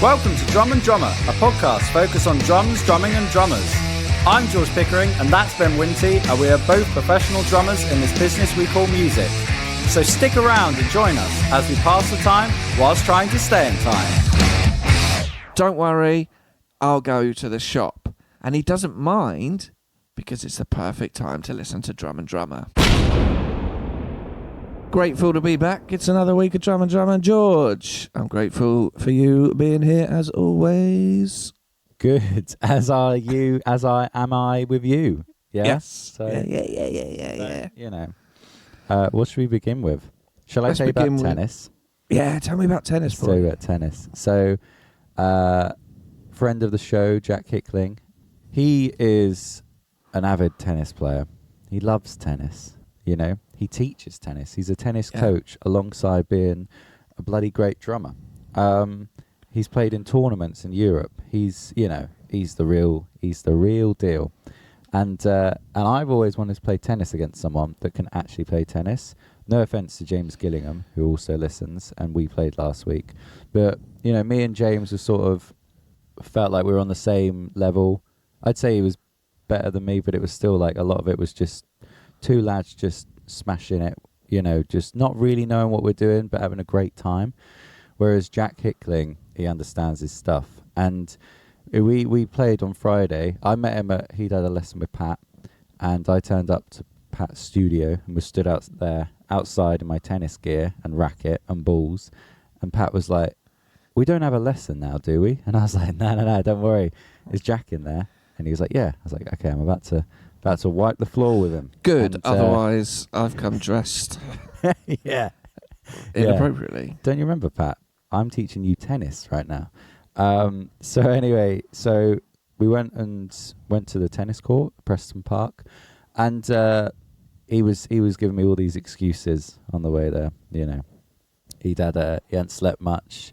Welcome to Drum and Drummer, a podcast focused on drums, drumming and drummers. I'm George Pickering and that's Ben Winty, and we are both professional drummers in this business we call music. So stick around and join us as we pass the time whilst trying to stay in time. Don't worry, I'll go to the shop. And he doesn't mind because it's the perfect time to listen to Drum and Drummer. Grateful to be back. It's another week of Drum and Drummer. George, I'm grateful for you being here as always. Good. As are you, as am I with you. Yeah? Yes. So, Yeah. You know. What should we begin with? Shall I Let's tell you about begin with- tennis? Yeah, tell me about tennis, Let's tell you boy. about tennis. So, friend of the show, Jack Hicklin, he is an avid tennis player. He loves tennis, you know. He teaches tennis. He's a tennis coach alongside being a bloody great drummer. He's played in tournaments in Europe. He's the real deal. And I've always wanted to play tennis against someone that can actually play tennis. No offense to James Gillingham, who also listens, and we played last week. But, you know, me and James were sort of felt like we were on the same level. I'd say he was better than me, but it was still like a lot of it was just two lads just smashing it, you know, just not really knowing what we're doing, but having a great time. Whereas Jack Hicklin, he understands his stuff. And we played on Friday. I met him he'd had a lesson with Pat, and I turned up to Pat's studio and was stood out there outside in my tennis gear and racket and balls. And Pat was like, "We don't have a lesson now, do we?" And I was like, no, don't worry. Is Jack in there? And he was like, "Yeah." I was like, "Okay, I'm about to wipe the floor with him." Good, And, otherwise I've come dressed yeah. inappropriately. Don't you remember, Pat? I'm teaching you tennis right now. So anyway, we went to the tennis court, Preston Park, and he was giving me all these excuses on the way there. You know, he hadn't slept much.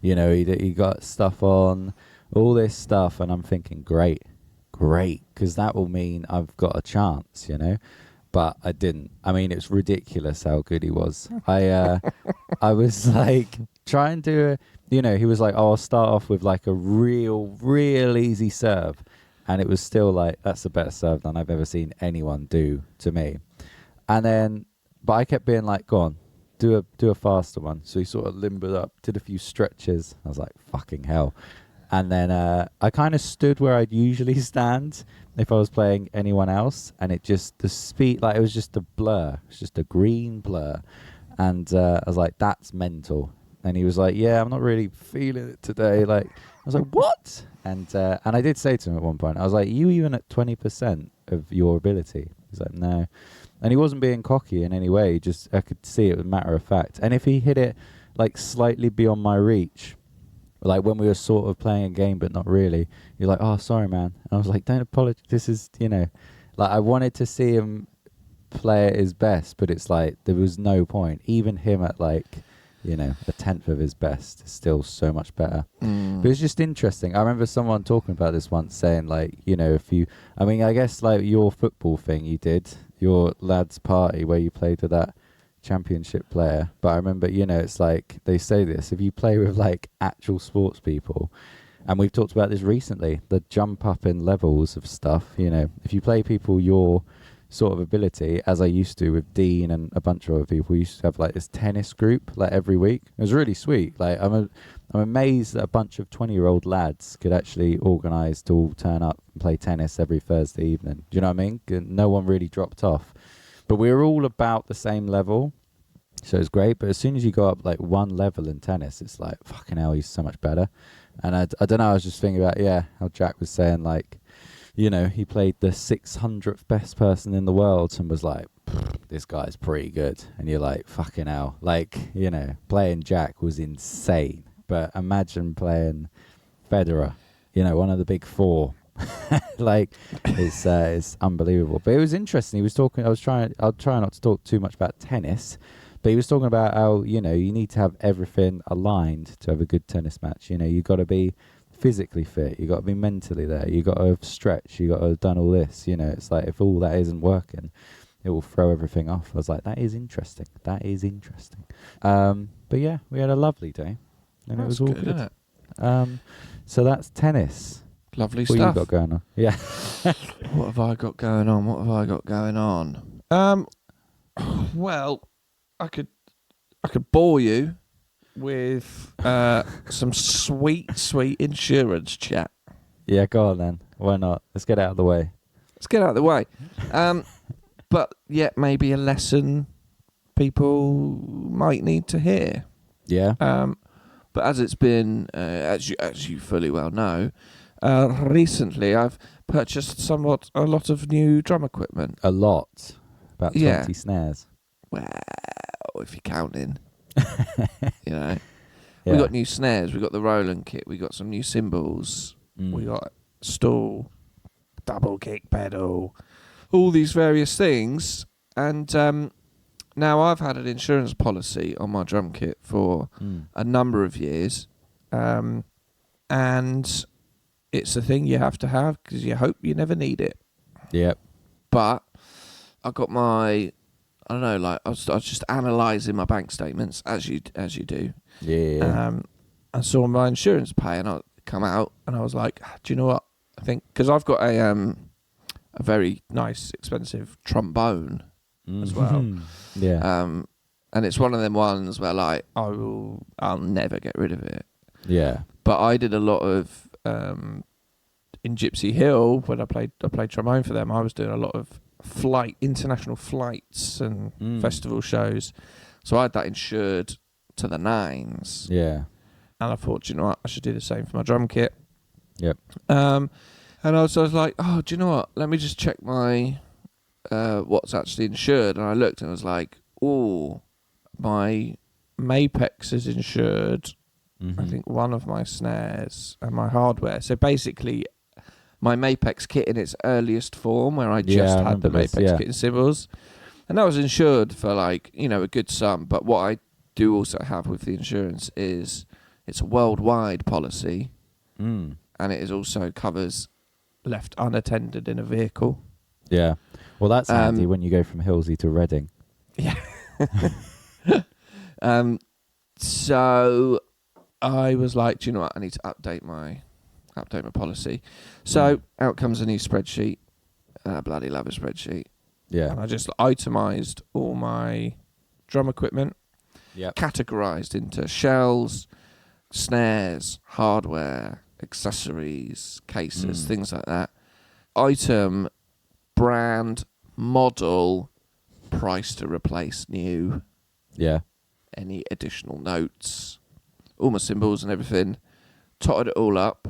You know, he got stuff on, all this stuff, and I'm thinking, great, because that will mean I've got a chance. You know. But I didn't. I mean, it's ridiculous how good he was. I was like trying to, you know, he was like, "Oh, I'll start off with like a real easy serve," and it was still like, that's the best serve than I've ever seen anyone do to me. And then, but I kept being like, "Go on, do a faster one." So he sort of limbered up, did a few stretches. I was like, "Fucking hell!" And then I kind of stood where I'd usually stand if I was playing anyone else, and the speed, like it was just a blur. It was just a green blur. And I was like, "That's mental." And he was like, "Yeah, I'm not really feeling it today." Like, I was like, "What?" And I did say to him at one point, I was like, "You even at 20% of your ability?" He's like, "No." And he wasn't being cocky in any way. Just I could see it was a matter of fact. And if he hit it like slightly beyond my reach, like when we were sort of playing a game but not really, you're like, "Oh, sorry, man." And I was like, "Don't apologize. This is, you know," like I wanted to see him play at his best, but it's like there was no point. Even him at like, you know, a tenth of his best is still so much better. But it's just interesting. I remember someone talking about this once, saying like, you know, I guess like your football thing you did, your lads party where you played with that championship player. But I remember, you know, it's like they say this, if you play with like actual sports people, and we've talked about this recently, the jump up in levels of stuff, you know, if you play people your sort of ability, as I used to with Dean and a bunch of other people, we used to have like this tennis group like every week. It was really sweet. Like I'm amazed that a bunch of 20-year-old lads could actually organise to all turn up and play tennis every Thursday evening. Do you know what I mean? No one really dropped off. But we were all about the same level, so it's great. But as soon as you go up like one level in tennis, it's like, fucking hell, he's so much better. And I don't know, I was just thinking about, how Jack was saying, like, you know, he played the 600th best person in the world and was like, "This guy's pretty good." And you're like, fucking hell. Like, you know, playing Jack was insane. But imagine playing Federer, you know, one of the big four. Like it's unbelievable. But it was interesting. He was talking. I'll try not to talk too much about tennis, but he was talking about how, you know, you need to have everything aligned to have a good tennis match. You know, you got to be physically fit. You got to be mentally there. You got to have stretched. You got to have done all this. You know, it's like if all that isn't working, it will throw everything off. I was like, that is interesting. But yeah, we had a lovely day, and it was all good. So that's tennis. Lovely What you stuff. got going on? Yeah. What have I got going on? Well, I could bore you with some sweet insurance chat. Yeah, go on then. Why not? Let's get it out of the way. Let's get out of the way. But yet maybe a lesson people might need to hear. Yeah. But as it's been, as you fully well know, recently I've purchased a lot of new drum equipment. A lot. About 20 Yeah. snares. Well, if you're counting, you know. Yeah. We got new snares. We got the Roland kit. We got some new cymbals. We got stool, double kick pedal, all these various things. And now I've had an insurance policy on my drum kit for a number of years, and it's a thing you have to have because you hope you never need it. Yep. But I got I don't know, like I was just analysing my bank statements as you do. Yeah. I saw my insurance pay and I come out and I was like, do you know what? I think because I've got a very nice, expensive trombone as well. Yeah. And it's one of them ones where like I'll never get rid of it. Yeah. But I did a lot of in Gypsy Hill when I played trombone for them. I was doing a lot of international flights and festival shows, so I had that insured to the nines. Yeah. And I thought, you know what, I should do the same for my drum kit. Yep. And I was like, oh, do you know what? Let me just check my what's actually insured. And I looked and I was like, oh, my Mapex is insured. I think one of my snares and my hardware. So basically, my Mapex kit in its earliest form, where I just had the Mapex kit and cymbals, and that was insured for like, you know, a good sum. But what I do also have with the insurance is it's a worldwide policy, and it is also covers left unattended in a vehicle. Yeah. Well, that's handy when you go from Hilsey to Reading. Yeah. So I was like, do you know what? I need to update my policy. So out comes a new spreadsheet. Bloody love a spreadsheet. Yeah. And I just itemised all my drum equipment. Yeah. Categorised into shells, snares, hardware, accessories, cases, things like that. Item, brand, model, price to replace new. Yeah. Any additional notes, all my symbols and everything. Totted it all up.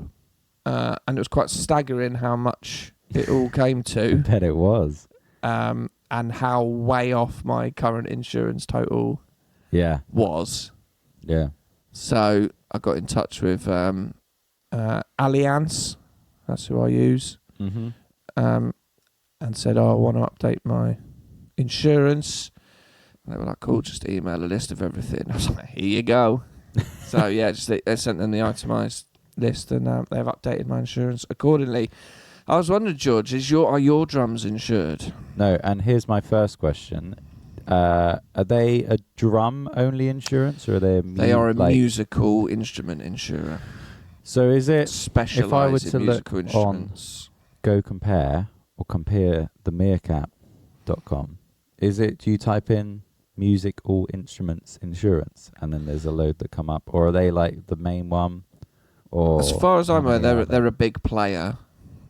And it was quite staggering how much it all came to. I bet it was. And how way off my current insurance total was. Yeah. So I got in touch with Allianz, that's who I use, and said, oh, I want to update my insurance. And they were like, cool, just email a list of everything. I was like, here you go. So yeah, just they sent them the itemised list, and they've updated my insurance accordingly. I was wondering, George, are your drums insured? No, and here's my first question. Are they a drum-only insurance, or are they They are a musical instrument insurer. So is it, specialise if I were in to musical look instruments. Go Compare or compare the meerkat.com, do you type in music all instruments insurance and then there's a load that come up, or are they like the main one? Or as far as I'm aware, they're a big player.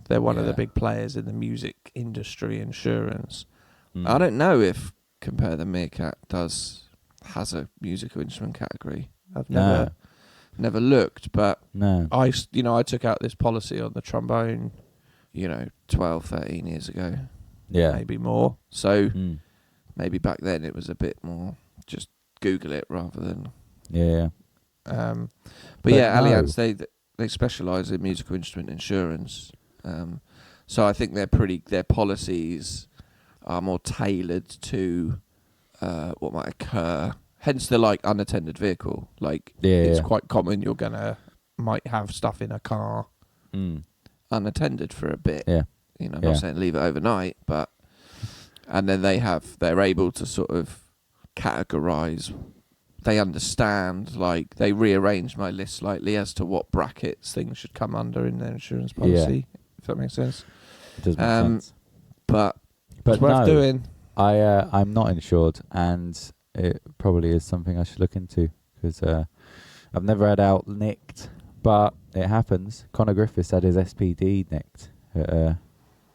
They're one of the big players in the music industry insurance. I don't know if Compare the Meerkat has a musical instrument category. I've never looked, but no. I took out this policy on the trombone, 12, 13 years ago. Yeah. Maybe more. So maybe back then it was a bit more just Google it rather than... Yeah. But yeah, no. Allianz, they specialise in musical instrument insurance. So I think their policies are more tailored to what might occur. Hence the unattended vehicle. It's quite common might have stuff in a car unattended for a bit. Yeah. I'm not saying leave it overnight, but and then they're able to sort of categorise they understand, like they rearranged my list slightly as to what brackets things should come under in their insurance policy, if that makes sense. It does make sense. But But it's worth doing. I'm not insured, and it probably is something I should look into, because I've never had out nicked, but it happens. Conor Griffiths had his SPD nicked at a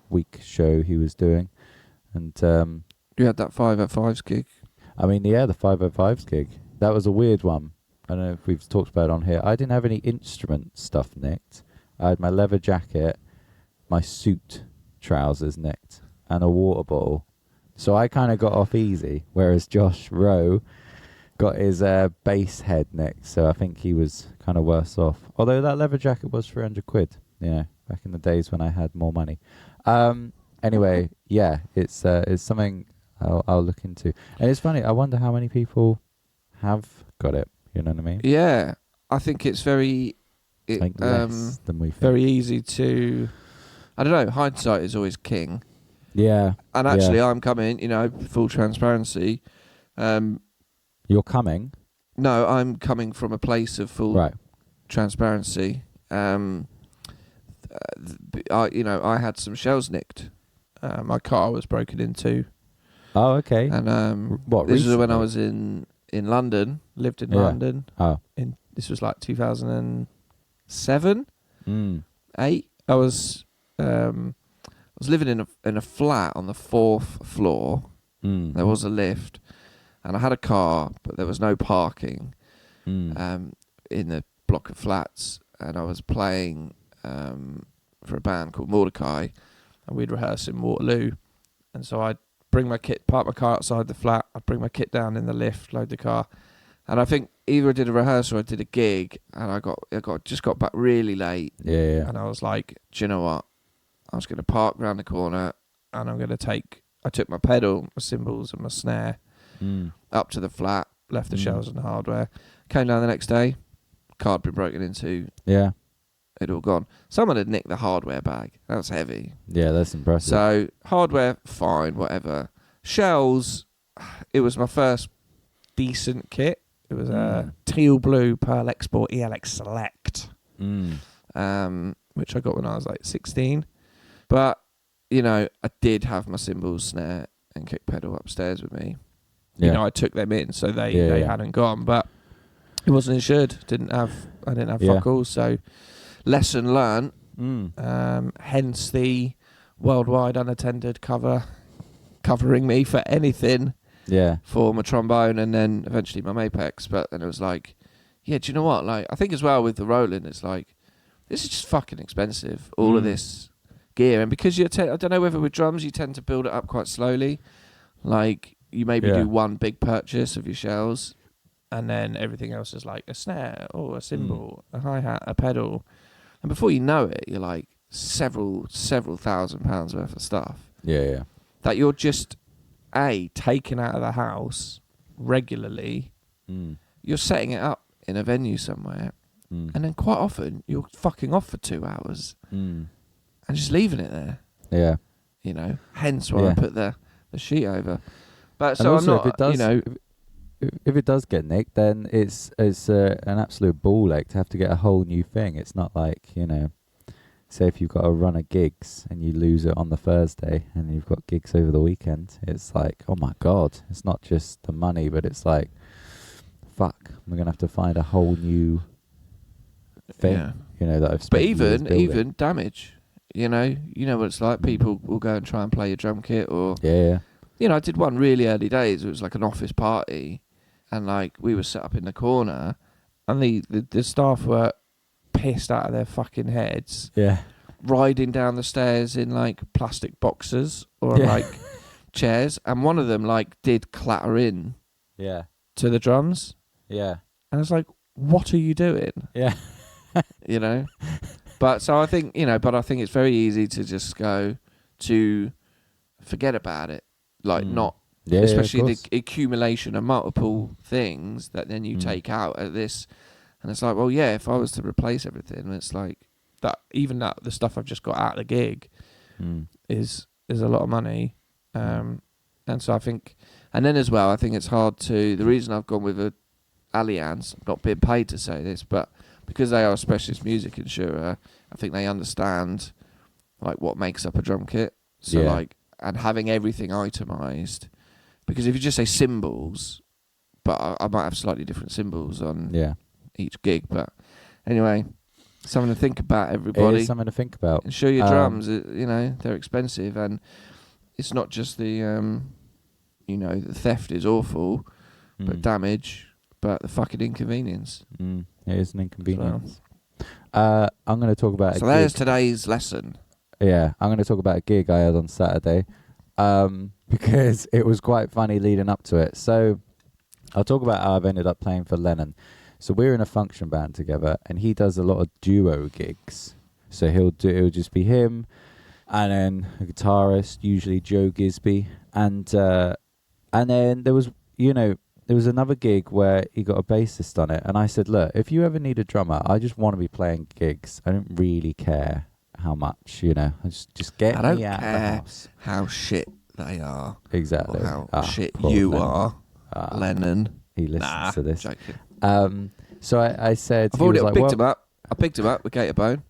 week show he was doing, and You had that 505s gig. I mean, yeah, the 505s gig. That was a weird one. I don't know if we've talked about it on here. I didn't have any instrument stuff nicked. I had my leather jacket, my suit trousers nicked, and a water bottle. So I kind of got off easy, whereas Josh Rowe got his bass head nicked. So I think he was kind of worse off. Although that leather jacket was 300 quid, you know, back in the days when I had more money. Anyway, yeah, it's something I'll look into. And it's funny, I wonder how many people have got it. You know what I mean? Yeah, I think it's very, less than we think. very easy to. I don't know. Hindsight is always king. Yeah. And actually, I'm coming. You know, full transparency. You're coming? No, I'm coming from a place of full transparency. I had some shells nicked. My car was broken into. Oh, okay. And what? This recently? was when I was in London. Lived in London. Oh. This was like 2007, 8. I was living in a flat on the 4th floor. There was a lift, and I had a car, but there was no parking in the block of flats. And I was playing for a band called Mordecai, and we'd rehearse in Waterloo. And so I'd bring my kit, park my car outside the flat. I'd bring my kit down in the lift, load the car, and I think either I did a rehearsal or I did a gig, and I got back really late. Yeah. And I was like, do you know what? I was going to park round the corner, and I took my pedal, my cymbals, and my snare up to the flat, left the shells and the hardware, came down the next day, car had been broken into. Yeah. It all gone. Someone had nicked the hardware bag. That was heavy. Yeah, that's impressive. So hardware, fine, whatever. Shells, it was my first decent kit. It was a teal blue Pearl Export ELX Select, which I got when I was like 16. But, you know, I did have my cymbals, snare, and kick pedal upstairs with me. Yeah. You know, I took them in, so they hadn't gone. But it wasn't insured. I didn't have fuck all. So lesson learned. Hence the worldwide unattended covering me for anything. Yeah. For my trombone and then eventually my Mapex. But then it was like, yeah, do you know what? Like, I think as well with the Roland, it's like, this is just fucking expensive, all of this gear. And because I don't know whether with drums you tend to build it up quite slowly. Like, you maybe do one big purchase of your shells, and then everything else is like a snare or a cymbal, a hi-hat, a pedal. And before you know it, you're like several £1,000s worth of stuff. Yeah. That you're just taking out of the house regularly. You're setting it up in a venue somewhere, and then quite often you're fucking off for 2 hours and just leaving it there. Yeah. You know, hence why I put the sheet over. But And so also, I'm not, if it does, you know, if it does get nicked, then it's an absolute ball ache to have to get a whole new thing. It's not like, you know, say if you've got a run of gigs and you lose it on the Thursday and you've got gigs over the weekend, it's like, oh my God, it's not just the money, but it's like, fuck, we're going to have to find a whole new thing, you know, that I've spent years building. even damage, you know what it's like. People will go and try and play your drum kit or... Yeah. You know, I did one really early days. It was like an office party, and like we were set up in the corner, and the staff were pissed out of their fucking heads. Yeah. Riding down the stairs in like plastic boxes or like chairs, and one of them like did clatter in. Yeah. To the drums. Yeah. And I was like, "What are you doing?" Yeah. You know. But so I think I think it's very easy to just go to forget about it. Like not, especially the accumulation of multiple things that then you take out at this, and it's like, well, yeah, if I was to replace everything, it's like that. Even that the stuff I've just got out of the gig is a lot of money, and so I think, and then as well, I think it's hard to. The reason I've gone with a Allianz, not being paid to say this, but because they are a specialist music insurer, I think they understand like what makes up a drum kit. So like, and having everything itemised, because if you just say cymbals, but I might have slightly different cymbals on each gig. But anyway, something to think about, everybody. It is something to think about. Insure your drums, you know, they're expensive, and it's not just the, you know, the theft is awful, but damage, but the fucking inconvenience. It is an inconvenience. I'm going to talk about so there's today's lesson. Yeah, I'm going to talk about a gig I had on Saturday, because it was quite funny leading up to it. So I'll talk about how I've ended up playing for Lennon. So we're in a function band together, and he does a lot of duo gigs. So it'll just be him, and then a guitarist, usually Joe Gisby, and then there was another gig where he got a bassist on it, and I said, look, if you ever need a drummer, I just want to be playing gigs. I don't really care how much, you know. Just get me out of the house. How shit they are. Exactly. Or how shit you Lennon. are, Lennon. He listens to this. Joking. So I said, I've already picked him up. I picked him up with Gator Bone.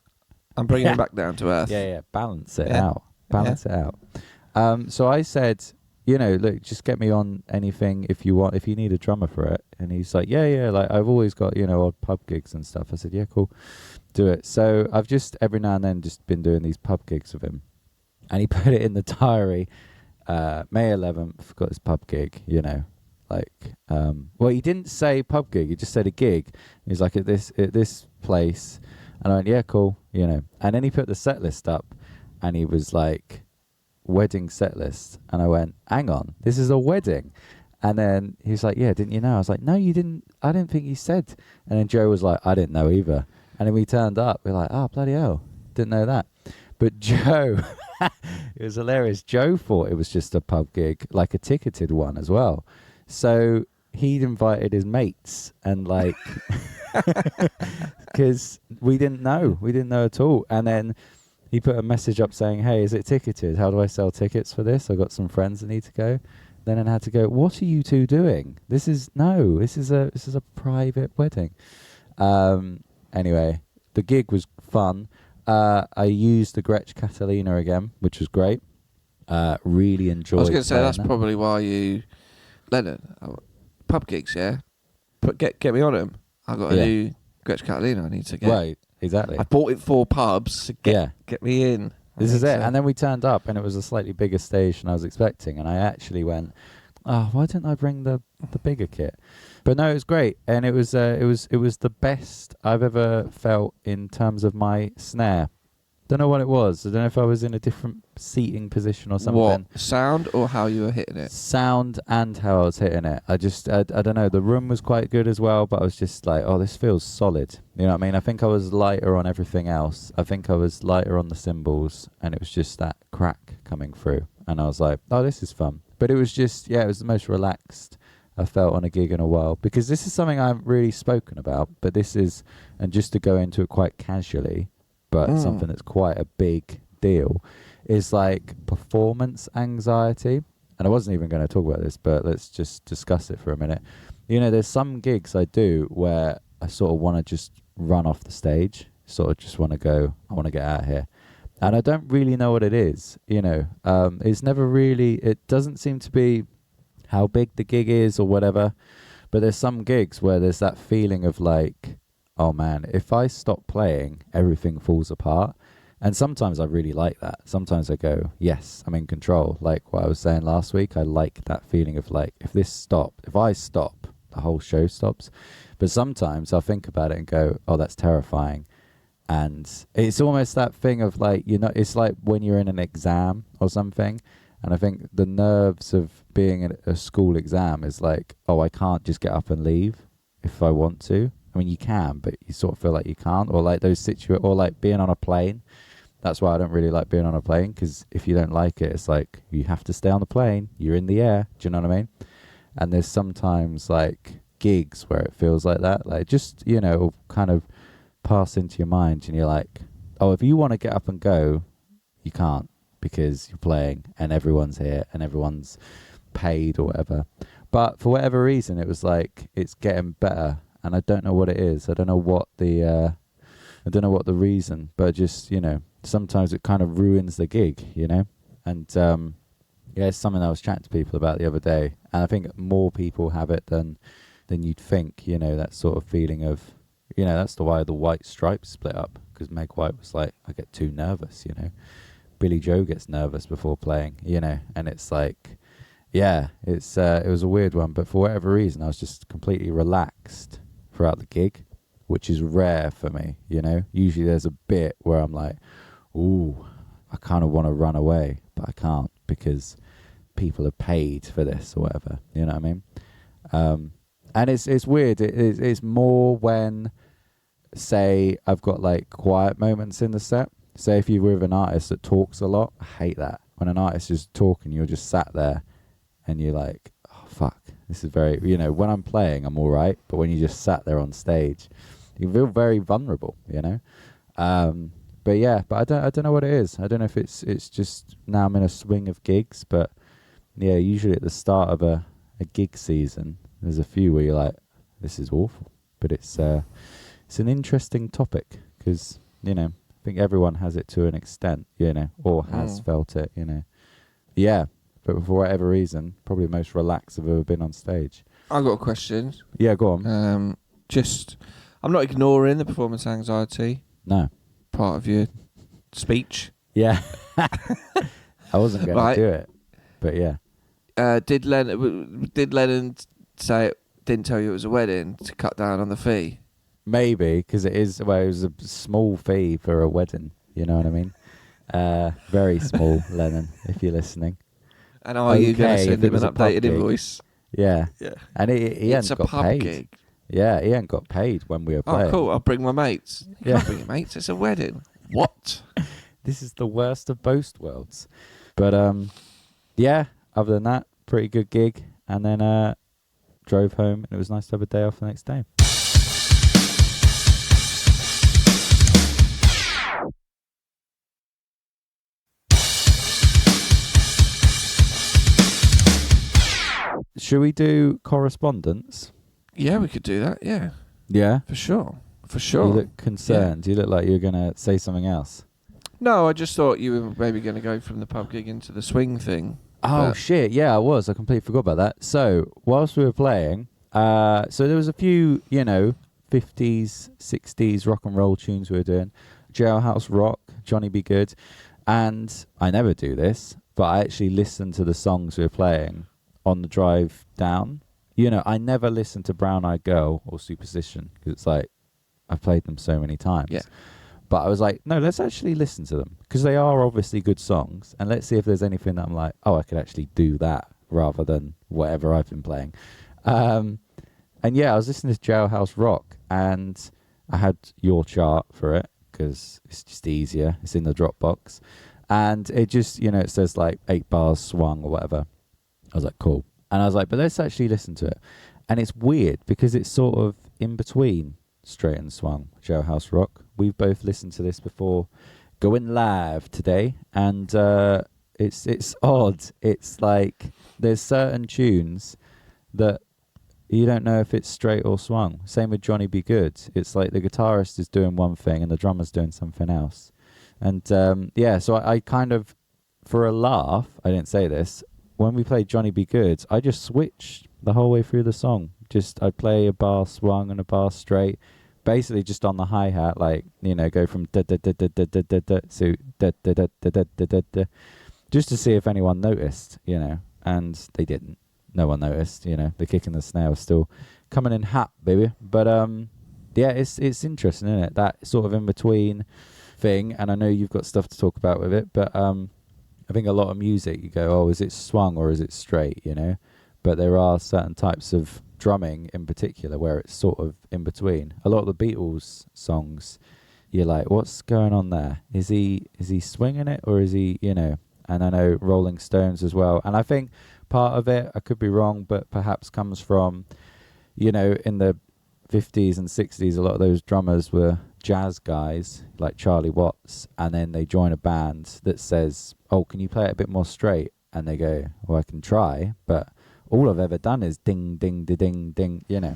I'm bringing him back down to earth. Yeah. Balance it out. Balance it out. So I said, you know, look, just get me on anything if you want, if you need a drummer for it. And he's like, yeah, like I've always got, you know, odd pub gigs and stuff. I said, yeah, cool, do it. So I've just every now and then just been doing these pub gigs with him. And he put it in the diary, May 11th, got this pub gig, you know. Like, well, he didn't say pub gig, he just said a gig. He's like, at this place. And I went, yeah, cool, you know. And then he put the set list up, and he was like, wedding set list. And I went, hang on, this is a wedding. And then he's like, yeah, didn't you know? I was like, no, you didn't. I didn't think you said. And then Joe was like, I didn't know either. And then we turned up, we're like, oh, bloody hell, didn't know that. But Joe, it was hilarious. Joe thought it was just a pub gig, like a ticketed one as well. So he'd invited his mates, and like, because we didn't know at all. And then he put a message up saying, hey, is it ticketed? How do I sell tickets for this? I've got some friends that need to go. Then I had to go, what are you two doing? This is a private wedding. Anyway, the gig was fun. I used the Gretsch Catalina again, which was great. Really enjoyed it. I was going to say, that's probably why you... Lennon, pub gigs, yeah? Get me on them. I've got a new Gretsch Catalina I need to get. Right, exactly. I bought it for pubs to get me in. This is it. And then we turned up, and it was a slightly bigger stage than I was expecting. And I actually went, oh, why didn't I bring the bigger kit? But no, it was great. And it was the best I've ever felt in terms of my snare. Don't know what it was. I don't know if I was in a different seating position or something. What? Sound or how you were hitting it? Sound and how I was hitting it. I don't know. The room was quite good as well, but I was just like, oh, this feels solid. You know what I mean? I think I was lighter on everything else. I think I was lighter on the cymbals, and it was just that crack coming through. And I was like, oh, this is fun. But it was just, it was the most relaxed I felt on a gig in a while, because this is something I haven't really spoken about, but this is, and just to go into it quite casually, but something that's quite a big deal, is like performance anxiety. And I wasn't even going to talk about this, but let's just discuss it for a minute. You know, there's some gigs I do where I sort of want to just run off the stage, sort of just want to go, I want to get out of here. And I don't really know what it is, you know. It's never really, it doesn't seem to be how big the gig is or whatever. But there's some gigs where there's that feeling of like, oh man, if I stop playing, everything falls apart. And sometimes I really like that. Sometimes I go, yes, I'm in control. Like what I was saying last week, I like that feeling of like, if I stop, the whole show stops. But sometimes I'll think about it and go, oh, that's terrifying. And it's almost that thing of like, you know, it's like when you're in an exam or something. And I think the nerves of being in a school exam is like, oh, I can't just get up and leave if I want to. I mean, you can, but you sort of feel like you can't. Or like those or like being on a plane. That's why I don't really like being on a plane, because if you don't like it, it's like you have to stay on the plane. You're in the air. Do you know what I mean? And there's sometimes like gigs where it feels like that. Like just, you know, kind of pass into your mind, and you're like, oh, if you want to get up and go, you can't, because you're playing and everyone's here and everyone's paid or whatever. But for whatever reason, it was like it's getting better, and I don't know what it is. I don't know what the reason, but just, you know, sometimes it kind of ruins the gig, you know. And yeah, it's something I was chatting to people about the other day, and I think more people have it than you'd think. You know, that sort of feeling of, you know, that's why the White Stripes split up, because Meg White was like, I get too nervous, you know. Billy Joe gets nervous before playing, you know, and it's like, yeah, it was a weird one, but for whatever reason, I was just completely relaxed throughout the gig, which is rare for me, you know. Usually there's a bit where I'm like, ooh, I kind of want to run away, but I can't because people are paid for this or whatever, you know what I mean? And it's weird. It's more when, say, I've got like quiet moments in the set. Say if you're with an artist that talks a lot, I hate that. When an artist is talking, you're just sat there and you're like, oh, fuck, this is very, you know, when I'm playing, I'm all right. But when you just sat there on stage, you feel very vulnerable, you know? But yeah, but I don't know what it is. I don't know if it's just now I'm in a swing of gigs, but yeah, usually at the start of a gig season, there's a few where you're like, this is awful. But it's an interesting topic because, you know, I think everyone has it to an extent, you know, or has felt it, you know. Yeah, but for whatever reason, probably the most relaxed I've ever been on stage. I've got a question. Yeah, go on. I'm not ignoring the performance anxiety. No. Part of your speech. Yeah. I wasn't going to do it, but yeah. Did Lennon say it didn't tell you it was a wedding to cut down on the fee? Maybe, because it was a small fee for a wedding, you know what I mean? Very small, Lennon, if you're listening. And are you going to send him an updated invoice? Yeah. Yeah. And he hadn't got paid. Gig. Yeah, he hadn't got paid when we were playing. Oh, cool. I'll bring my mates. You Yeah. can't bring your mates. It's a wedding. What? This is the worst of both worlds. But, yeah, other than that, pretty good gig. And then drove home, and it was nice to have a day off the next day. Should we do correspondence? Yeah, we could do that. Yeah. Yeah? For sure. For sure. You look concerned. Yeah. You look like you're going to say something else. No, I just thought you were maybe going to go from the pub gig into the swing thing. Oh, shit. Yeah, I was. I completely forgot about that. So, whilst we were playing, so there was a few, you know, 50s, 60s rock and roll tunes we were doing. Jailhouse Rock, Johnny Be Good. And I never do this, but I actually listened to the songs we were playing on the drive down. You know, I never listened to Brown Eyed Girl or Superstition because it's like, I've played them so many times. Yeah. But I was like, no, let's actually listen to them because they are obviously good songs. And let's see if there's anything that I'm like, oh, I could actually do that rather than whatever I've been playing. And yeah, I was listening to Jailhouse Rock and I had your chart for it because it's just easier. It's in the Dropbox. And it just, you know, it says like 8 bars swung or whatever. I was like, cool. And I was like, but let's actually listen to it. And it's weird because it's sort of in between Straight and Swung, Jailhouse Rock. We've both listened to this before going live today. And it's odd. It's like there's certain tunes that you don't know if it's straight or swung. Same with Johnny Be Good. It's like the guitarist is doing one thing and the drummer's doing something else. And yeah, so I kind of, for a laugh, I didn't say this, when we played Johnny Be Good, I just switched the whole way through the song. Just I'd play a bar swung and a bar straight, basically just on the hi-hat, like, you know, go from da da da da da da da da to da da da da da da da da, just to see if anyone noticed, you know, and they didn't. No one noticed, you know. The kick and the snare was still coming in hot, baby. But yeah, it's interesting, isn't it? That sort of in between thing, and I know you've got stuff to talk about with it, but I think a lot of music, you go, oh, is it swung or is it straight, you know? But there are certain types of drumming in particular where it's sort of in between. A lot of the Beatles songs, you're like, what's going on there? Is he swinging it or is he, you know? And I know Rolling Stones as well. And I think part of it, I could be wrong, but perhaps comes from, you know, in the 50s and 60s, a lot of those drummers were jazz guys like Charlie Watts, and then they join a band that says, oh, can you play it a bit more straight? And they go, well, I can try, but all I've ever done is ding, ding, ding, ding, you know.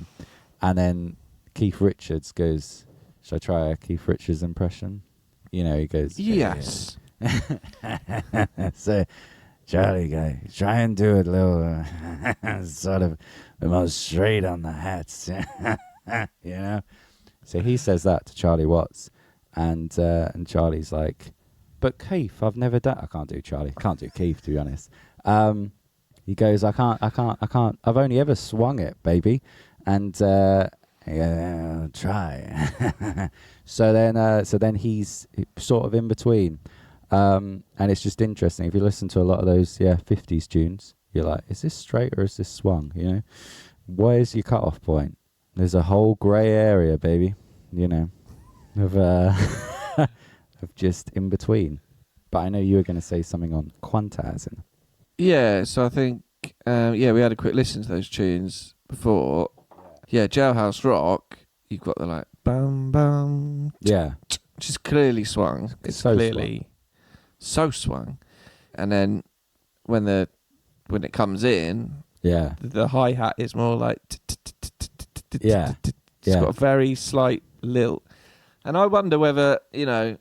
And then Keith Richards goes, should I try a Keith Richards impression? You know, he goes, Yes. So, Charlie guy, try and do it a little sort of the most straight on the hats, you know. So he says that to Charlie Watts, and Charlie's like, but Keith, I've never done. I can't do Charlie. I can't do Keith, to be honest. He goes, I can't. I've only ever swung it, baby, and yeah, try. So then he's sort of in between. And it's just interesting. If you listen to a lot of those 50s tunes, you're like, is this straight or is this swung? You know, where's your cutoff point? There's a whole grey area, baby. You know, of of just in between. But I know you were going to say something on quantizing. Yeah, so I think we had a quick listen to those tunes before. Yeah, Jailhouse Rock. You've got the like bam bam. Yeah, which is clearly swung. It's so clearly so swung. And then when it comes in, the hi hat is more like it's got a very slight lilt. And I wonder whether, you know,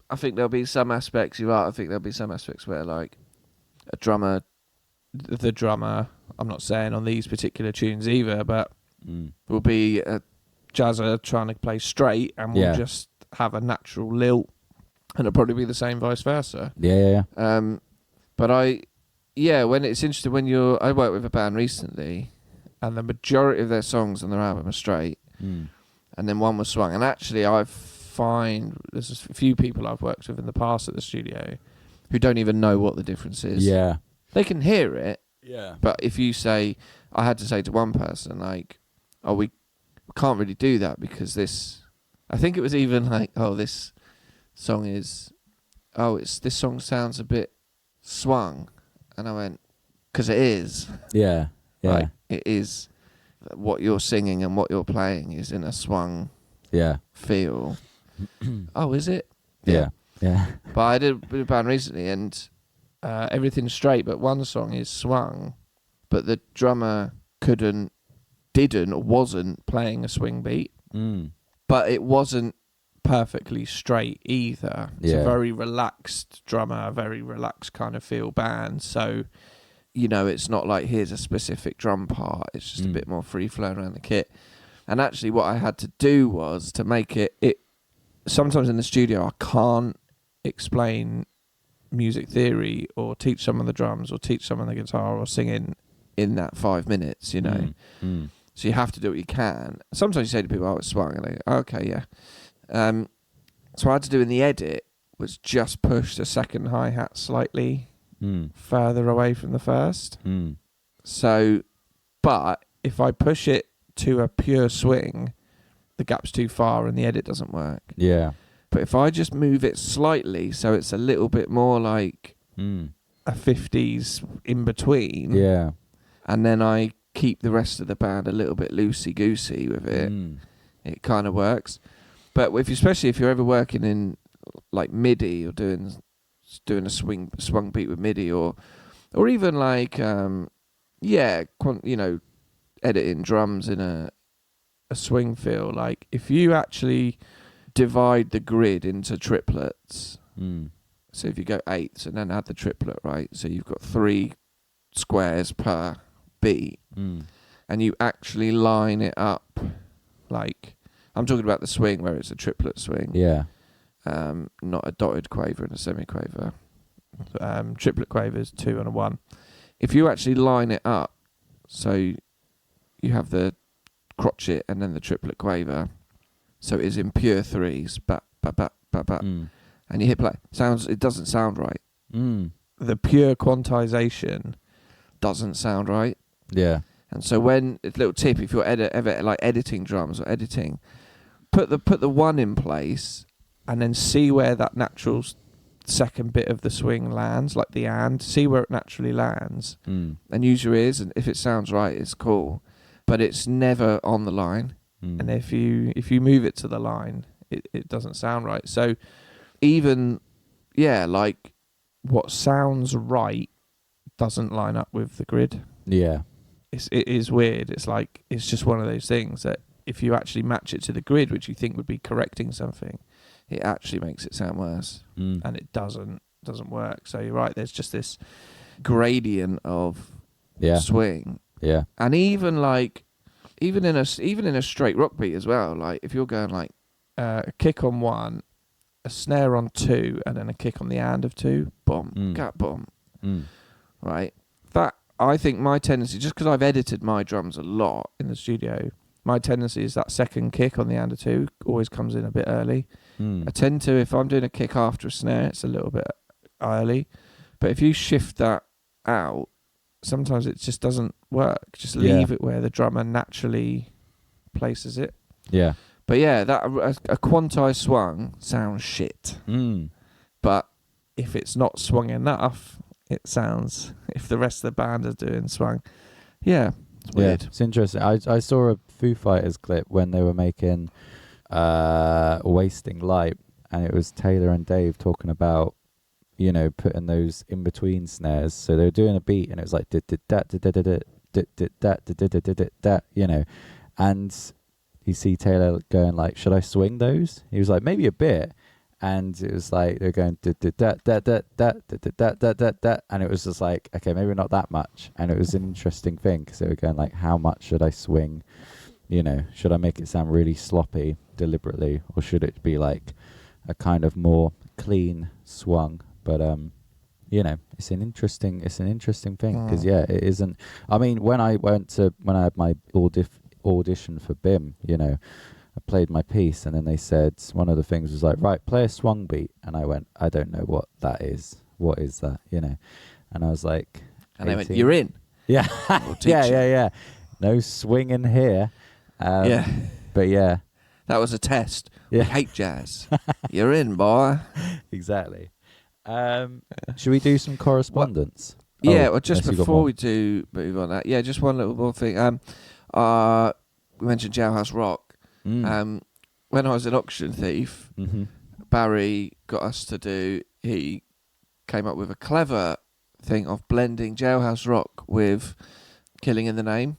I think there'll be some aspects I think there'll be some aspects where like the drummer, I'm not saying on these particular tunes either, but will be a jazzer trying to play straight and will just have a natural lilt, and it'll probably be the same vice versa. But when it's interesting I worked with a band recently, and the majority of their songs on their album are straight, and then one was swung. And actually, I find there's a few people I've worked with in the past at the studio who don't even know what the difference is. Yeah, they can hear it. Yeah, but if you say, I had to say to one person like, "Oh, we can't really do that because this." I think it was even like, "Oh, this song is, this song sounds a bit swung," and I went, "'Cause it is." Yeah. Like, it is. What you're singing and what you're playing is in a swung feel. Oh, is it? Yeah. But I did a band recently, and everything's straight, but one song is swung, but the drummer wasn't playing a swing beat, but it wasn't perfectly straight either. It's a very relaxed drummer, a very relaxed kind of feel band. So, you know, it's not like here's a specific drum part. It's just a bit more free flowing around the kit. And actually what I had to do was to make it sometimes in the studio I can't explain music theory or teach someone the drums or teach someone the guitar or singing in that 5 minutes, you know. So you have to do what you can. Sometimes you say to people, "Oh, it's swung," and they go, "Okay, yeah." So I had to do in the edit was just push the second hi-hat slightly further away from the first. So, but if I push it to a pure swing, the gap's too far and the edit doesn't work. Yeah. But if I just move it slightly so it's a little bit more like a 50s in between, and then I keep the rest of the band a little bit loosey-goosey with it, it kind of works. But especially if you're ever working in like MIDI or doing a swung beat with MIDI or even like editing drums in a swing feel, like if you actually divide the grid into triplets, so if you go eighths and then add the triplet, right, so you've got 3 squares per beat, and you actually line it up, like I'm talking about the swing where it's a triplet swing, not a dotted quaver and a semi-quaver. Triplet quavers, 2 and a 1. If you actually line it up, so you have the crotchet and then the triplet quaver, so it is in pure 3s, and you hit play. It doesn't sound right. The pure quantization doesn't sound right. Yeah. And so when a little tip, if you're ever like editing drums or editing, put the 1 in place and then see where that natural second bit of the swing lands, like the and, see where it naturally lands, and use your ears, and if it sounds right, it's cool, but it's never on the line. And if you move it to the line, it doesn't sound right. So even like what sounds right doesn't line up with the grid. it is weird. It's like, it's just one of those things that if you actually match it to the grid, which you think would be correcting something, it actually makes it sound worse, and it doesn't work. So you're right. There's just this gradient of swing, and even in a straight rock beat as well. Like if you're going like a kick on 1, a snare on 2, and then a kick on the and of 2, boom, gat boom, right? That, I think my tendency, just because I've edited my drums a lot in the studio, my tendency is that second kick on the and of 2 always comes in a bit early. I tend to, if I'm doing a kick after a snare, it's a little bit early. But if you shift that out, sometimes it just doesn't work. Just leave it where the drummer naturally places it. Yeah. But yeah, that a quantized swung sounds shit. But if it's not swung enough, it sounds, if the rest of the band are doing swung, it's weird. It's interesting. I saw a Foo Fighters clip when they were making Wasting Light, and it was Taylor and Dave talking about, you know, putting those in between snares. So they were doing a beat, and it was like that, you know, and you see Taylor going like, "Should I swing those?" He was like, "Maybe a bit," and it was like they're going that, and it was just like, okay, maybe not that much. And it was an interesting thing because they were going like, how much should I swing? You know, should I make it sound really sloppy deliberately, or should it be like a kind of more clean swung? But you know, it's an interesting thing because it isn't. I mean, when I had my audition for BIM, you know, I played my piece, and then they said, one of the things was like, right, play a swung beat, and I went, I don't know what that is. What is that? You know, and I was like, and they went, you're in. Yeah, yeah. No swinging here. But yeah, that was a test. Yeah. We hate jazz. You're in, boy. Exactly. Should we do some correspondence? Well, just before we do move on that, just one little more thing. We mentioned Jailhouse Rock. When I was an auction thief, Barry got us to do. He came up with a clever thing of blending Jailhouse Rock with Killing in the Name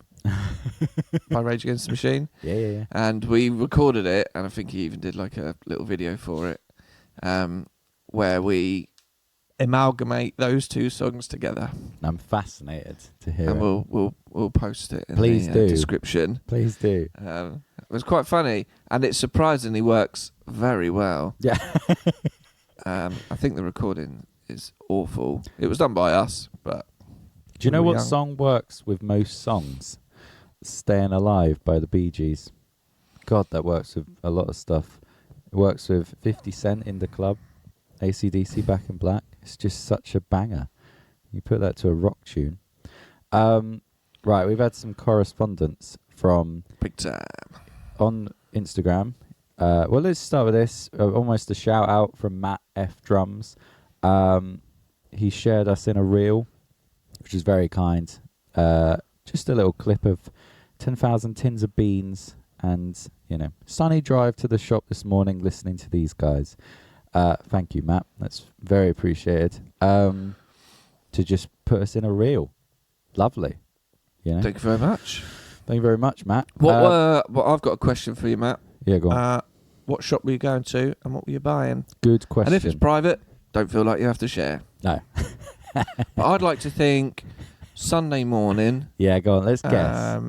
by Rage Against the Machine. Yeah. And we recorded it, and I think he even did like a little video for it, where we amalgamate those two songs together. I'm fascinated to hear and it. We'll post it in Please the do. description. Please do. It was quite funny, and it surprisingly works very well. Yeah. I think the recording is awful. It was done by us, but do you know what young. song works with most songs? Staying Alive by the Bee Gees. God, that works with a lot of stuff. It works with 50 Cent in the Club, AC/DC Back in Black. It's just such a banger. You put that to a rock tune. Right, we've had some correspondence from big time on Instagram. Well, let's start with this. Almost a shout out from Matt F Drums. He shared us in a reel, which is very kind. Just a little clip of 10,000 tins of beans and, you know, sunny drive to the shop this morning listening to these guys. Thank you, Matt. That's very appreciated. To just put us in a reel. Lovely. You know? Thank you very much. Thank you very much, Matt. What I've got a question for you, Matt. Yeah, go on. What shop were you going to and what were you buying? Good question. And if it's private, don't feel like you have to share. No. But I'd like to think Sunday morning. Yeah, go on. Let's guess.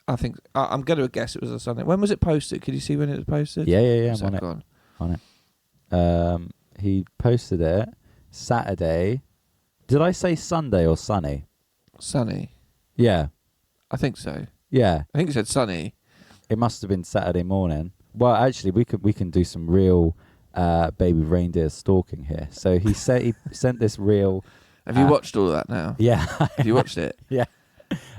I think I'm going to guess it was a Sunday. When was it posted? Could you see when it was posted? Yeah. I'm on it. He posted it Saturday. Did I say Sunday or sunny? Sunny. Yeah. I think so. Yeah. I think it said sunny. It must have been Saturday morning. Well, actually, we can do some real baby reindeer stalking here. So he sent this real. Have you watched all of that now? Yeah. Have you watched it? Yeah.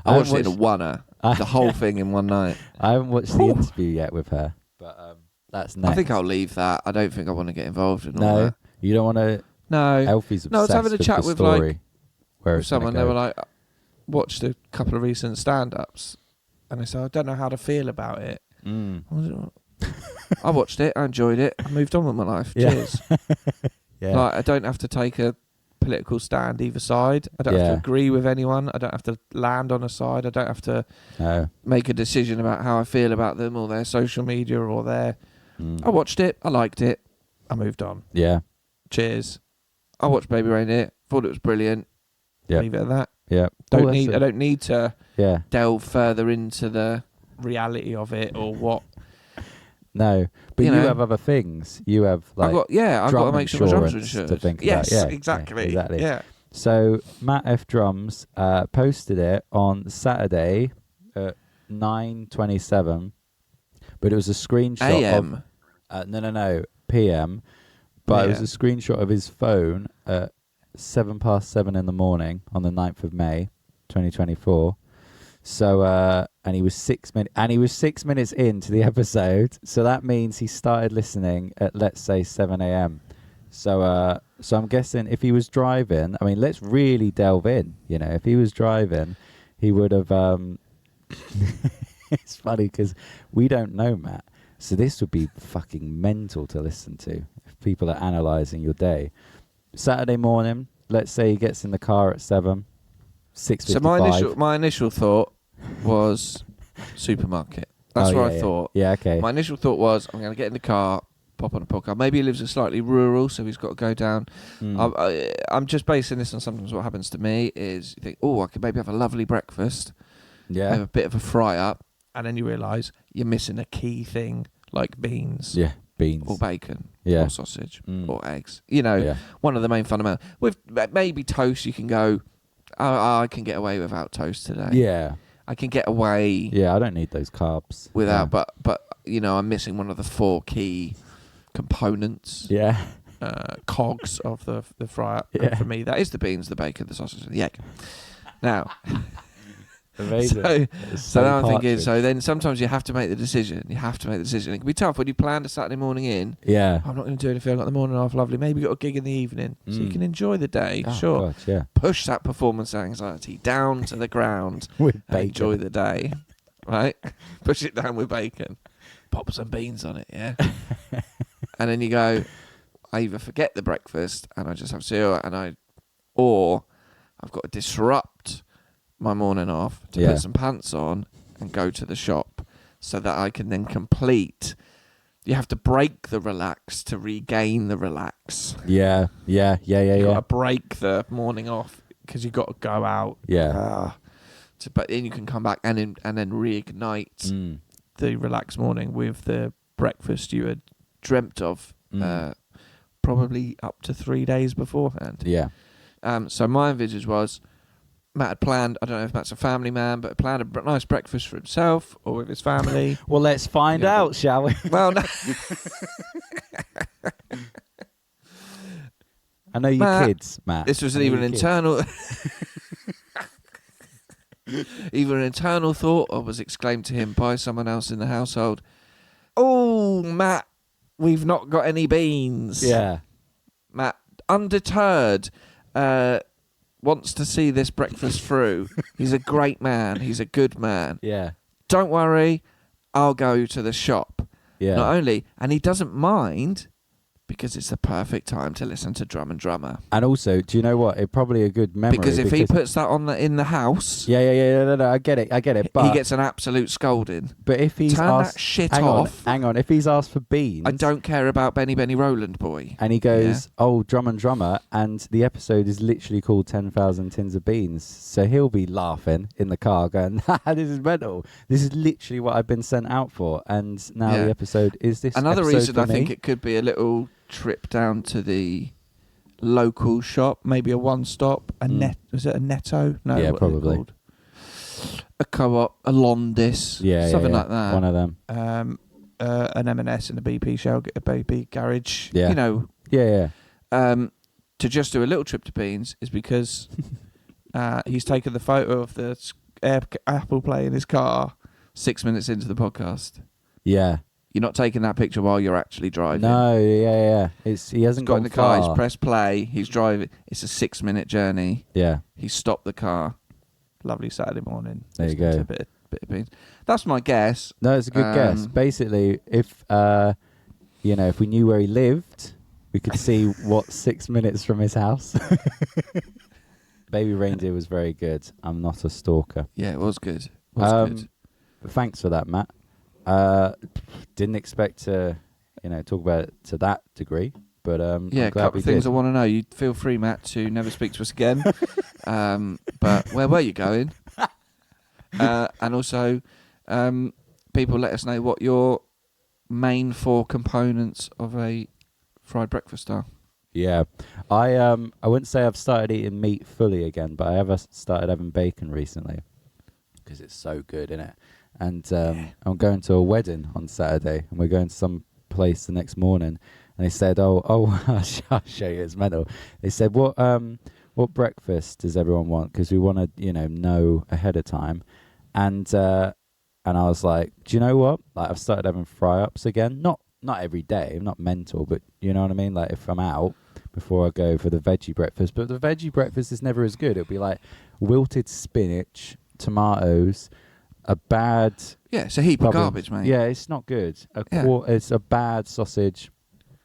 I watched it in a oneer. The whole thing in one night. I haven't watched the interview yet with her, but that's next. I think I'll leave that. I don't think I want to get involved in all that. You don't want to. No. Elfie's obsessed I was having a chat the with story, with someone. They were like, watched a couple of recent stand-ups, and they said, I don't know how to feel about it. I watched it. I enjoyed it. I moved on with my life. Yeah. Cheers. Yeah. Like, I don't have to take a political stand either side. I don't have to Yeah. agree with anyone. I don't have to land on a side. I don't have to No. make a decision about how I feel about them or their social media or their... Mm. I watched it. I liked it. I moved on. Yeah. Cheers. I watched Baby Reindeer. Thought it was brilliant. Yeah. Leave it at that. Yeah. I Oh, that's don't need to Yeah. delve further into the reality of it or what. No, but You you know. have other things. You have like I've got drum to make sure my drums are insurance insured. to think yes, about. Yeah, exactly. yeah, exactly. Yeah. So Matt F Drums posted it on Saturday at 9:27, but it was a screenshot AM. of no PM, but it was Yeah. a screenshot of his phone at 7:07 in the morning on the 9th of May, 2024. So and he was 6 minutes into the episode, so that means he started listening at, let's say, 7 a.m. So I'm guessing if he was driving, I mean, let's really delve in. You know, if he was driving, he would have. It's funny because we don't know Matt, so this would be fucking mental to listen to if people are analysing your day. Saturday morning, let's say he gets in the car at 6:55. So my initial thought was supermarket. That's what I thought. Yeah, okay. My initial thought was I'm going to get in the car, pop on a podcast. Maybe he lives in slightly rural, so he's got to go down. I'm just basing this on sometimes what happens to me is you think, I could maybe have a lovely breakfast, have Yeah. a bit of a fry up, and then you realise you're missing a key thing like beans Yeah, beans. or bacon Yeah. or sausage Mm. or eggs. You know, Yeah. one of the main fundamentals. With maybe toast, you can go, I can get away without toast today. Yeah. I can get away Yeah, I don't need those carbs. without, but you know, I'm missing one of the 4 key components, Yeah. cogs of the fry up. And Yeah. for me, that is the beans, the bacon, the sausage, and the egg. Now, Amazing. so now I'm thinking. So then sometimes you have to make the decision. It can be tough when you plan a Saturday morning in. Yeah. I'm not going to do anything. I've got the morning off. Lovely. Maybe got a gig in the evening, so you Mm. can enjoy the day. Oh, Sure. God, yeah. Push that performance anxiety down to the ground. With and bacon. enjoy the day, right? Push it down with bacon, pop some beans on it, yeah. And then you go, I either forget the breakfast and I just have cereal, or I've got to disrupt my morning off to Yeah. put some pants on and go to the shop so that I can then complete. You have to break the relax to regain the relax. Yeah. Yeah. Yeah. Yeah. You got Yeah. to break the morning off because you got to go out. Yeah. But then you can come back and then reignite Mm. the relaxed morning with the breakfast you had dreamt of probably up to 3 days beforehand. Yeah. So my envisage was Matt had planned, I don't know if Matt's a family man, but planned a nice breakfast for himself or with his family. Well, let's find Yeah, out, shall we? Well, no. I know you Matt, kids, Matt. This was I know even you an kids. internal... Either an internal thought or was exclaimed to him by someone else in the household, "Oh, Matt, we've not got any beans." Yeah. Matt, undeterred, wants to see this breakfast through. He's a great man. He's a good man. Yeah. Don't worry, I'll go to the shop. Yeah. Not only, and he doesn't mind because it's the perfect time to listen to Drum and Drummer. And also, do you know what? It's probably a good memory. Because if he puts that on in the house, Yeah. No, I get it. But he gets an absolute scolding. But if he's Turn asked, that shit hang off. on. If he's asked for beans, I don't care about Benny Roland Boy. and he goes, "Oh, Drum and Drummer," and the episode is literally called 10,000 Tins of Beans, so he'll be laughing in the car, going, "This is mental. This is literally what I've been sent out for." And now the episode is this. Another episode reason for I think me? it could be a little trip down to the local shop, maybe a one-stop, was it a Netto? No, Yeah, what are they probably. called? A Co-op, a Londis, something like that. One of them. An M&S and a BP shell, a BP garage. Yeah. You know, Yeah. to just do a little trip to Beans is because he's taken the photo of the Apple Play in his car 6 minutes into the podcast. Yeah. You're not taking that picture while you're actually driving. No, yeah. He hasn't He's got in gone the car, far. he's pressed play, he's driving. It's a 6-minute journey. Yeah. He's stopped the car. Lovely Saturday morning. There you listening to go. a bit of Beans. That's my guess. No, it's a good guess. Basically, if if we knew where he lived, We could see what 6 minutes from his house. Baby Reindeer was very good. I'm not a stalker. Yeah, it was good. Good. But thanks for that, Matt. Didn't expect to, talk about it to that degree. But yeah, a couple of things I want to know. You feel free, Matt, to never speak to us again. But where were you going? And also, people let us know what your main 4 components of a fried breakfast are. Yeah, I wouldn't say I've started eating meat fully again, but I have started having bacon recently because it's so good, isn't it? And I'm going to a wedding on Saturday, and we're going to some place the next morning. And they said, "Oh, I'll show you. It's mental." They said, "What breakfast does everyone want? Because we want to, know ahead of time." And I was like, "Do you know what? Like, I've started having fry-ups again. Not every day. I'm not mental, but you know what I mean. Like, if I'm out before I go for the veggie breakfast, but the veggie breakfast is never as good. It'll be like wilted spinach, tomatoes, a bad it's a heap of garbage, mate. Yeah, it's not good. It's a bad sausage.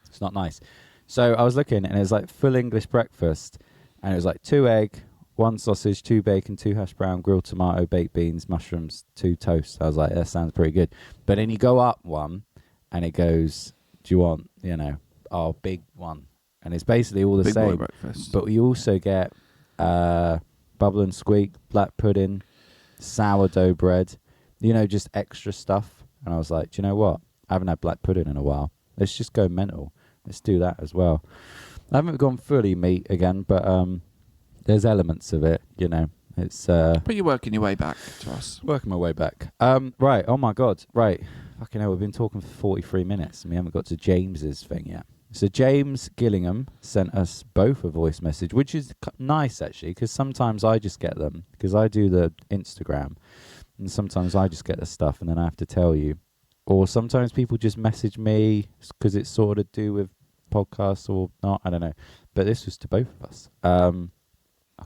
It's not nice. So I was looking, and it was like full English breakfast, and it was like 2 egg, 1 sausage, 2 bacon, 2 hash brown, grilled tomato, baked beans, mushrooms, 2 toast. I was like, that sounds pretty good. But then you go up one, and it goes, do you want, big one? And it's basically all the big same. Boy breakfast. But you also get bubble and squeak, black pudding, sourdough bread, just extra stuff. And I was like, do you know what? I haven't had black pudding in a while. Let's just go mental. Let's do that as well. I haven't gone fully meat again, but there's elements of it, It's but you're working your way back to us. Working my way back. Right. Oh my God. Right. Fucking hell. We've been talking for 43 minutes, and we haven't got to James's thing yet. So James Gillingham sent us both a voice message, which is nice actually, because sometimes I just get them because I do the Instagram, and sometimes I just get the stuff and then I have to tell you, or sometimes people just message me because it's sort of do with podcasts or not. I don't know, but this was to both of us. I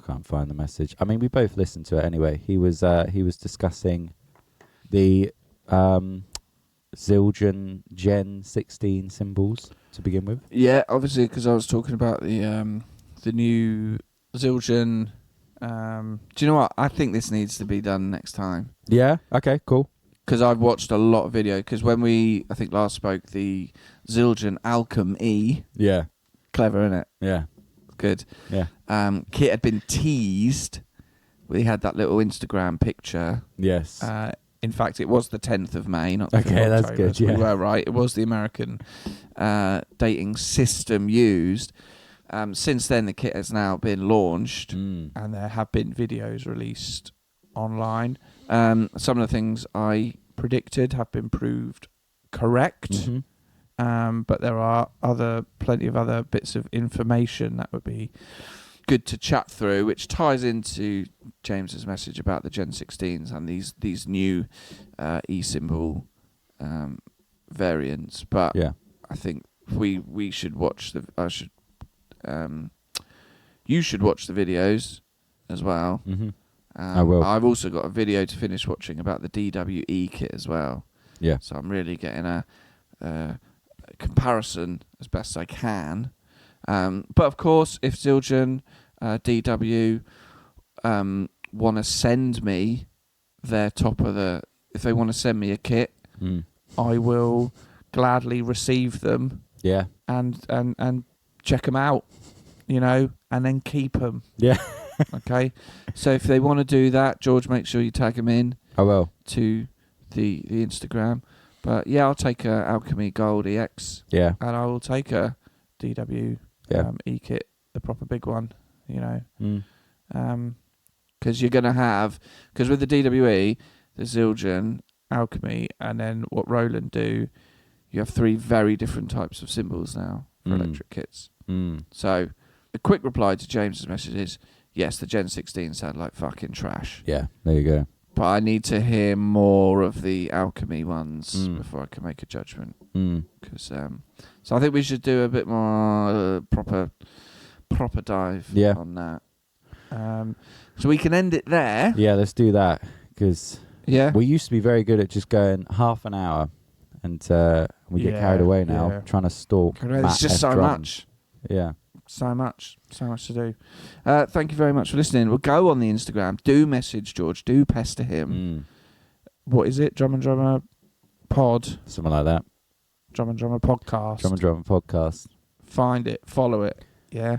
can't find the message. I mean, we both listened to it anyway. He was discussing the Zildjian Gen 16 cymbals to begin with. Yeah, obviously, because I was talking about the new Zildjian. Do you know what? I think this needs to be done next time. Yeah. Okay. Cool. Because I've watched a lot of video. Because when I think last spoke, the Zildjian Alchem E. Yeah. Clever, innit? Yeah. Good. Yeah. Kit had been teased. We had that little Instagram picture. Yes. In fact, it was the 10th of May, not the 5th of Okay, that's October, good. so Yeah. we were right. It was the American dating system used. Since then, the kit has now been launched, and there have been videos released online. Some of the things I predicted have been proved correct. Mm-hmm. But there are plenty of other bits of information that would be good to chat through, which ties into James's message about the Gen 16s and these new e-symbol variants. But yeah. I think we should watch you should watch the videos as well. Mm-hmm. I will. I've also got a video to finish watching about the DWE kit as well. Yeah. So I'm really getting a comparison as best I can. But of course, if Zildjian DW want to send me their if they want to send me a kit, I will gladly receive them. Yeah. And check them out, and then keep them. Yeah. Okay. So if they want to do that, George, make sure you tag them in. I will. To the Instagram. But yeah, I'll take a Alchemy Gold EX. Yeah. And I will take a DW E-kit, the proper big one, Because you're going to have... Because with the DWE, the Zildjian, Alchemy, and then what Roland do, you have 3 very different types of cymbals now for electric kits. So a quick reply to James's message is, yes, the Gen 16 sound like fucking trash. Yeah, there you go. But I need to hear more of the Alchemy ones before I can make a judgment. Cause, so I think we should do a bit more proper dive on that. So we can end it there. Yeah, let's do that. Because we used to be very good at just going half an hour, and we get carried away now trying to stalk. There's just so much. Yeah. So much to do. Thank you very much for listening. We'll go on the Instagram. Do message George. Do pester him. What is it? Drum and Drummer Pod. Something like that. Drum and Drummer Podcast. Drum and Drummer Podcast. Find it. Follow it. Yeah.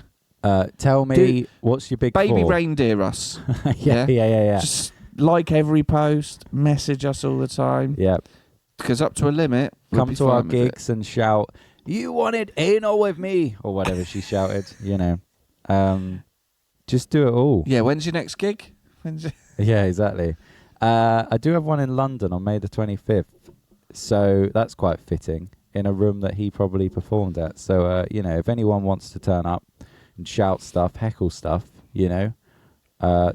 Tell me, what's your big baby four? reindeer us. Yeah. Just like every post. Message us all the time. Yeah. Because up to a limit, we'll come be to our fine with gigs and shout, "You wanted anal with me," or whatever she shouted. You know, just do it all. Yeah. When's your next gig? Yeah, exactly. I do have one in London on May the 25th, so that's quite fitting, in a room that he probably performed at. So, you know, if anyone wants to turn up and shout stuff, heckle stuff, you know,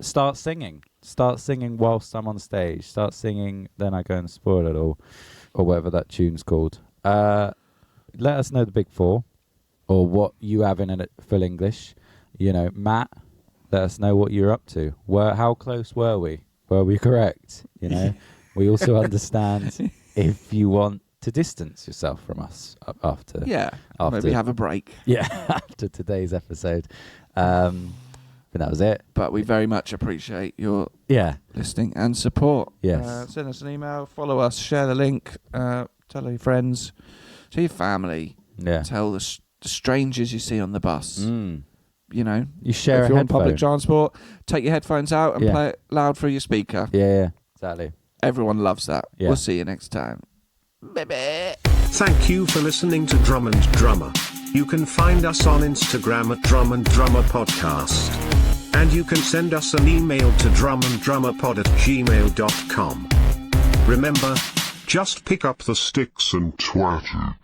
start singing. Start singing whilst I'm on stage. Start singing, then I go and spoil it all, or whatever that tune's called. Let us know the big four, or what you have in it full English. You know, Matt, let us know what you're up to. How close were we? Were we correct? You know, we also understand if you want to distance yourself from us after. Maybe have a break. Yeah, after today's episode. But that was it. But we very much appreciate your listening and support. Yes. Send us an email, follow us, share the link, tell your friends, tell your family, tell the strangers you see on the bus. You know, you share if you're on public transport, take your headphones out and play it loud through your speaker. Yeah, exactly. Everyone loves that. We'll see you next time. Baby. Thank you for listening to Drum and Drummer. You can find us on Instagram at Drum and Drummer Podcast. And you can send us an email to drumanddrummerpod@gmail.com. Remember, just pick up the sticks and twat it.